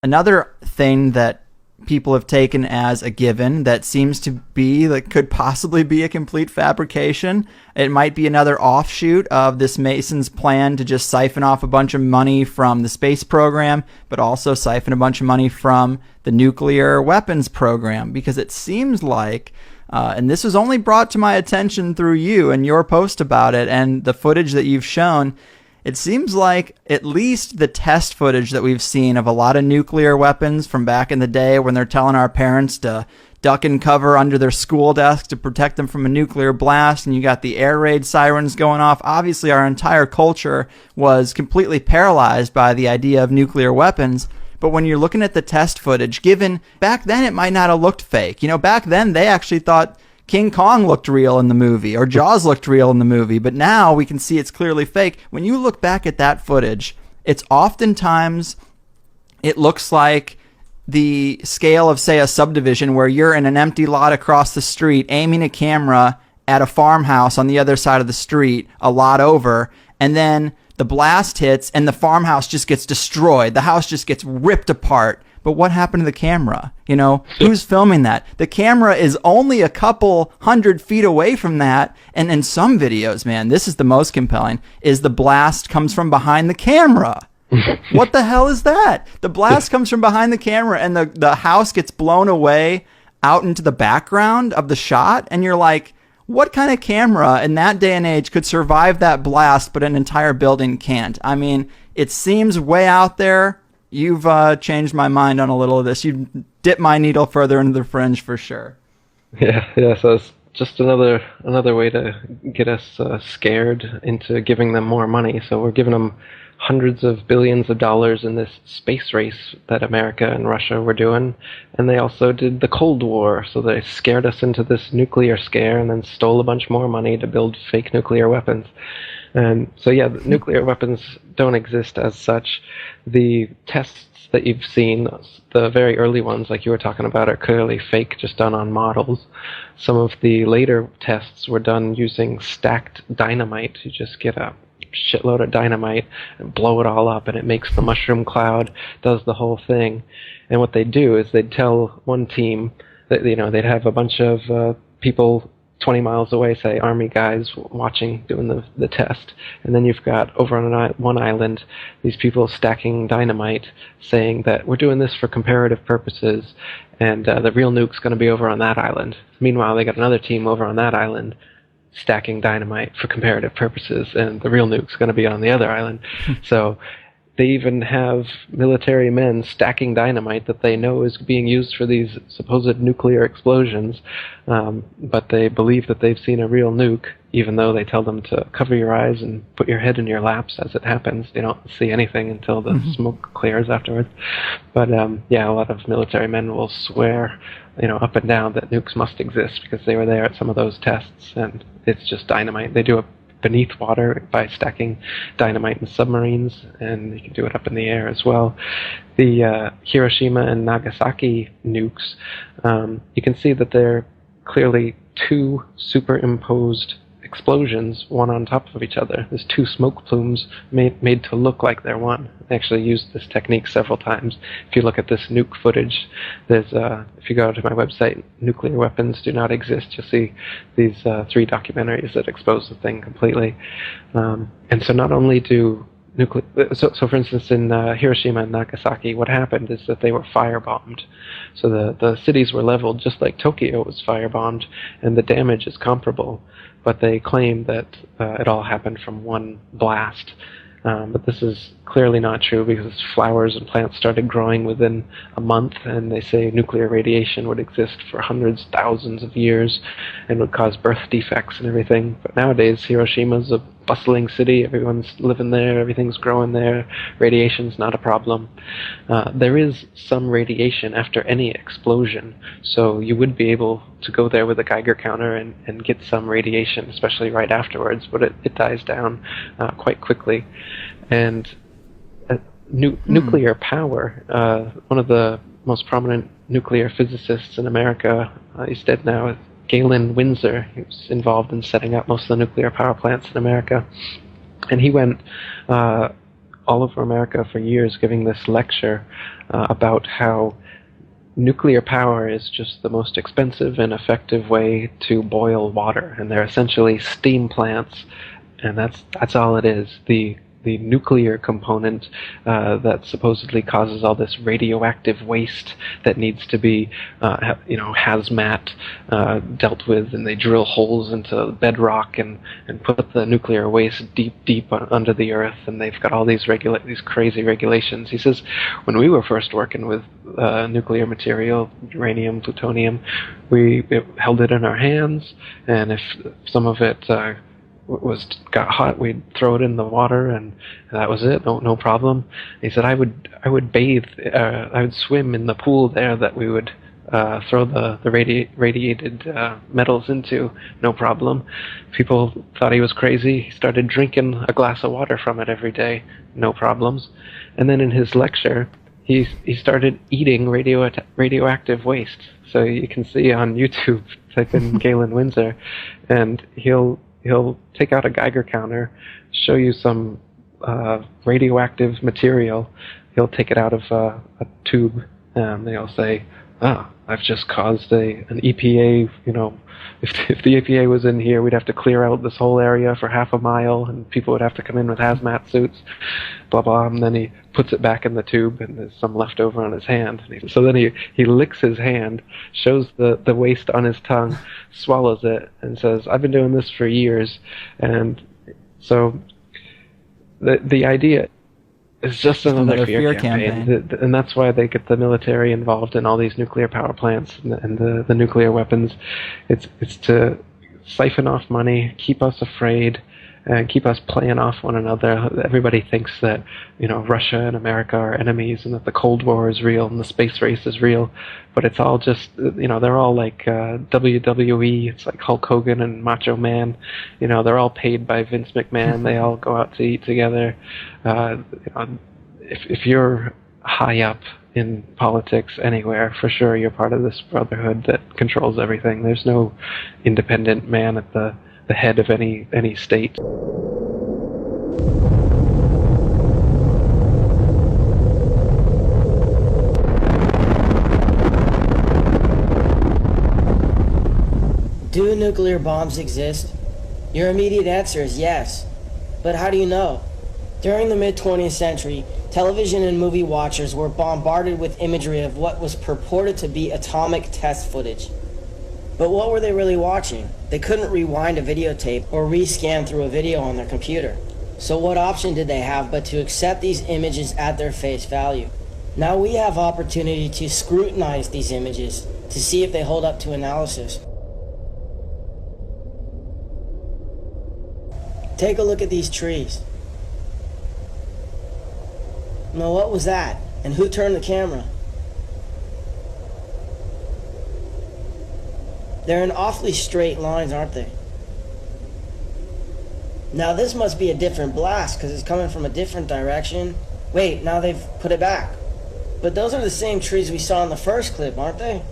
Another thing that people have taken as a given that seems to be that could possibly be a complete fabrication. It might be another offshoot of this Mason's plan to just siphon off a bunch of money from the space program, but also siphon a bunch of money from the nuclear weapons program, because it seems like and this was only brought to my attention through you and your post about it and the footage that you've shown. It seems like at least the test footage that we've seen of a lot of nuclear weapons from back in the day when they're telling our parents to duck and cover under their school desk to protect them from a nuclear blast, and you got the air raid sirens going off. Obviously, our entire culture was completely paralyzed by the idea of nuclear weapons. But when you're looking at the test footage, given back then it might not have looked fake. You know, back then they actually thought King Kong looked real in the movie, or Jaws looked real in the movie, but now we can see it's clearly fake. When you look back at that footage, it's oftentimes, it looks like the scale of, say, a subdivision where you're in an empty lot across the street aiming a camera at a farmhouse on the other side of the street, a lot over, and then the blast hits and the farmhouse just gets destroyed. The house just gets ripped apart. But what happened to the camera? You know, who's filming that? The camera is only a couple 100 feet away from that. And in some videos, man, this is the most compelling, is the blast comes from behind the camera. What the hell is that? The blast comes from behind the camera and the house gets blown away out into the background of the shot. And you're like, what kind of camera in that day and age could survive that blast, but an entire building can't? I mean, it seems way out there. You've changed my mind on a little of this. You've dipped my needle further into the fringe for sure. Yeah. So it's just another way to get us scared into giving them more money. So we're giving them hundreds of billions of dollars in this space race that America and Russia were doing, and they also did the Cold War. So they scared us into this nuclear scare, and then stole a bunch more money to build fake nuclear weapons. And so, yeah, the nuclear weapons don't exist as such. The tests that you've seen, the very early ones, like you were talking about, are clearly fake, just done on models. Some of the later tests were done using stacked dynamite. You just get a shitload of dynamite and blow it all up, and it makes the mushroom cloud, does the whole thing. And what they'd do is they'd tell one team that, you know, they'd have a bunch of people 20 miles away, say, army guys watching, doing the test. And then you've got, over on one island, these people stacking dynamite, saying that we're doing this for comparative purposes, and the real nuke's going to be over on that island. Meanwhile, they got another team over on that island stacking dynamite for comparative purposes, and the real nuke's going to be on the other island. So they even have military men stacking dynamite that they know is being used for these supposed nuclear explosions, but they believe that they've seen a real nuke, even though they tell them to cover your eyes and put your head in your laps as it happens. They don't see anything until the smoke clears afterwards. But yeah, a lot of military men will swear, you know, up and down that nukes must exist because they were there at some of those tests, and it's just dynamite. They do it beneath water by stacking dynamite in submarines, and you can do it up in the air as well. The Hiroshima and Nagasaki nukes, you can see that they're clearly two superimposed explosions, one on top of each other. There's two smoke plumes made to look like they're one. They actually used this technique several times. If you look at this nuke footage, there's if you go to my website, Nuclear Weapons Do Not Exist, you'll see these 3 documentaries that expose the thing completely. And so not only do so for instance, in Hiroshima and Nagasaki, what happened is that they were firebombed. So the cities were leveled just like Tokyo was firebombed, and the damage is comparable. But they claim that it all happened from one blast. But this is clearly not true, because flowers and plants started growing within a month, and they say nuclear radiation would exist for hundreds, thousands of years and would cause birth defects and everything. But nowadays, Hiroshima's a bustling city. Everyone's living there. Everything's growing there. Radiation's not a problem. There is some radiation after any explosion, so you would be able to go there with a Geiger counter and get some radiation, especially right afterwards, but it dies down quite quickly. And nuclear power, one of the most prominent nuclear physicists in America, he's dead now, Galen Windsor. He was involved in setting up most of the nuclear power plants in America. And he went all over America for years giving this lecture about how nuclear power is just the most expensive and effective way to boil water, and they're essentially steam plants, and that's all it is. The nuclear component that supposedly causes all this radioactive waste that needs to be, hazmat dealt with, and they drill holes into bedrock and put the nuclear waste deep under the earth, and they've got all these crazy regulations. He says, when we were first working with nuclear material, uranium, plutonium, we held it in our hands, and if some of it got hot, we'd throw it in the water, and that was it. No problem. He said, I would bathe, I would swim in the pool there that we would throw the radiated metals into, no problem. People thought he was crazy. He started drinking a glass of water from it every day, no problems. And then in his lecture, he started eating radioactive waste. So you can see on YouTube, type in Galen Windsor, and he'll take out a Geiger counter, show you some radioactive material. He'll take it out of a tube, and they'll say, I've just caused an EPA, if the EPA was in here, we'd have to clear out this whole area for half a mile, and people would have to come in with hazmat suits, blah, blah, and then he puts it back in the tube, and there's some left over on his hand. So then he licks his hand, shows the waste on his tongue, swallows it, and says, I've been doing this for years. And so the idea is just another fear campaign. And that's why they get the military involved in all these nuclear power plants and the nuclear weapons. It's to siphon off money, keep us afraid, and keep us playing off one another. Everybody thinks that, Russia and America are enemies, and that the Cold War is real and the space race is real. But it's all just, they're all like WWE. It's like Hulk Hogan and Macho Man. They're all paid by Vince McMahon. They all go out to eat together. If you're high up in politics anywhere, for sure you're part of this brotherhood that controls everything. There's no independent man at the head of any state. Do nuclear bombs exist? Your immediate answer is yes. But how do you know? During the mid-20th century, television and movie watchers were bombarded with imagery of what was purported to be atomic test footage. But what were they really watching? They couldn't rewind a videotape or rescan through a video on their computer. So what option did they have but to accept these images at their face value? Now we have opportunity to scrutinize these images to see if they hold up to analysis. Take a look at these trees. Now what was that? And who turned the camera? They're in awfully straight lines, aren't they? Now this must be a different blast because it's coming from a different direction. Wait, now they've put it back. But those are the same trees we saw in the first clip, aren't they?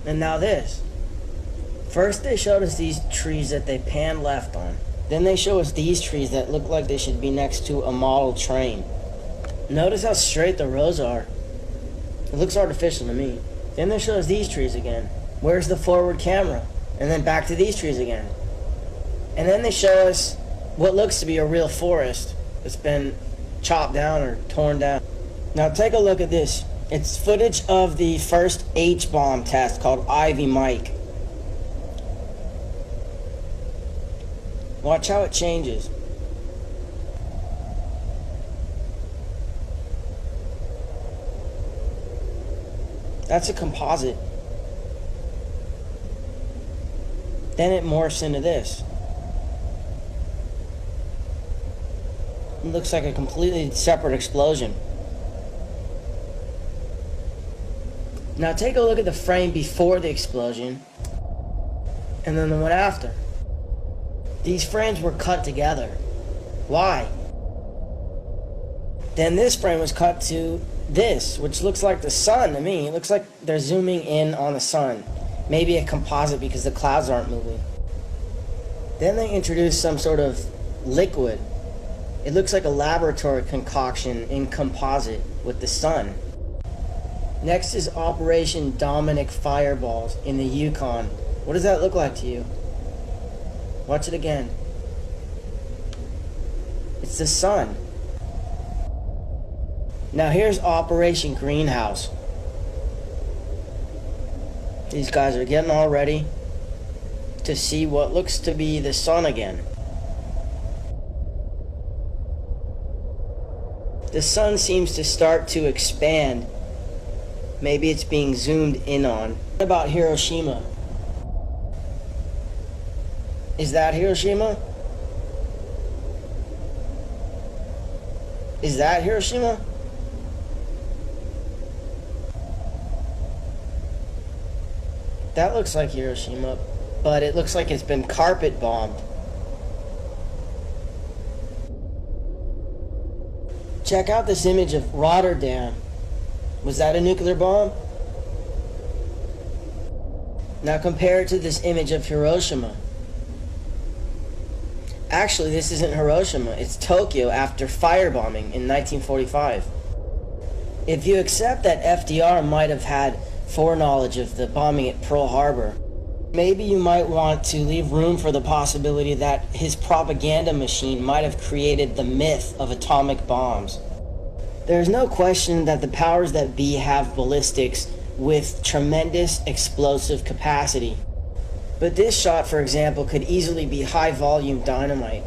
And now this. First they showed us these trees that they panned left on. Then they show us these trees that look like they should be next to a model train. Notice how straight the rows are. It looks artificial to me. Then they show us these trees again. Where's the forward camera? And then back to these trees again. And then they show us what looks to be a real forest that's been chopped down or torn down. Now take a look at this. It's footage of the first H-bomb test called Ivy Mike. Watch how it changes. That's a composite. Then it morphs into this. It looks like a completely separate explosion. Now take a look at the frame before the explosion and then the one after. These frames were cut together. Why? Then this frame was cut to this, which looks like the sun to me. It looks like they're zooming in on the sun. Maybe a composite because the clouds aren't moving. Then they introduced some sort of liquid. It looks like a laboratory concoction in composite with the sun. Next is Operation Dominic Fireballs in the Yukon. What does that look like to you? Watch it again. It's the sun. Now here's Operation Greenhouse. These guys are getting all ready to see what looks to be the sun again. The sun seems to start to expand. Maybe it's being zoomed in on. What about Hiroshima? Is that Hiroshima? Is that Hiroshima? That looks like Hiroshima, but it looks like it's been carpet bombed. Check out this image of Rotterdam. Was that a nuclear bomb? Now compare it to this image of Hiroshima. Actually, this isn't Hiroshima, it's Tokyo after firebombing in 1945. If you accept that FDR might have had foreknowledge of the bombing at Pearl Harbor, maybe you might want to leave room for the possibility that his propaganda machine might have created the myth of atomic bombs. There is no question that the powers that be have ballistics with tremendous explosive capacity. But this shot, for example, could easily be high-volume dynamite.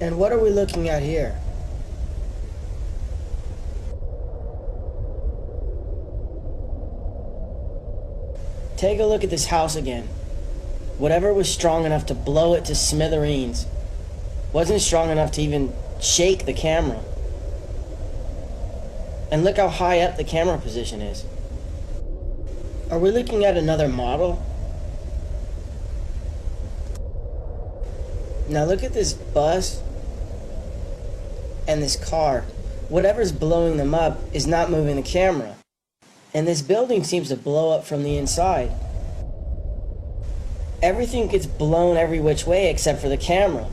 And what are we looking at here? Take a look at this house again. Whatever was strong enough to blow it to smithereens wasn't strong enough to even shake the camera. And look how high up the camera position is. Are we looking at another model? Now look at this bus and this car. Whatever's blowing them up is not moving the camera. And this building seems to blow up from the inside. Everything gets blown every which way except for the camera.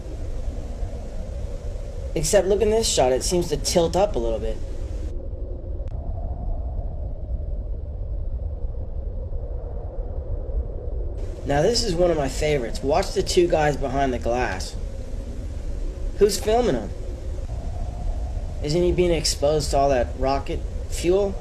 Except look in this shot, it seems to tilt up a little bit. Now this is one of my favorites. Watch the two guys behind the glass. Who's filming them? Isn't he being exposed to all that rocket fuel?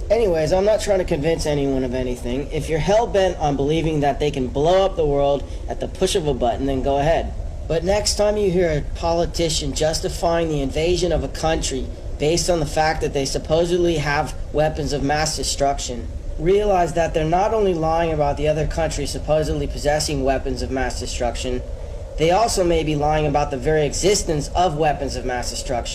Anyways, I'm not trying to convince anyone of anything. If you're hell-bent on believing that they can blow up the world at the push of a button, then go ahead. But next time you hear a politician justifying the invasion of a country based on the fact that they supposedly have weapons of mass destruction, realize that they're not only lying about the other country supposedly possessing weapons of mass destruction, they also may be lying about the very existence of weapons of mass destruction.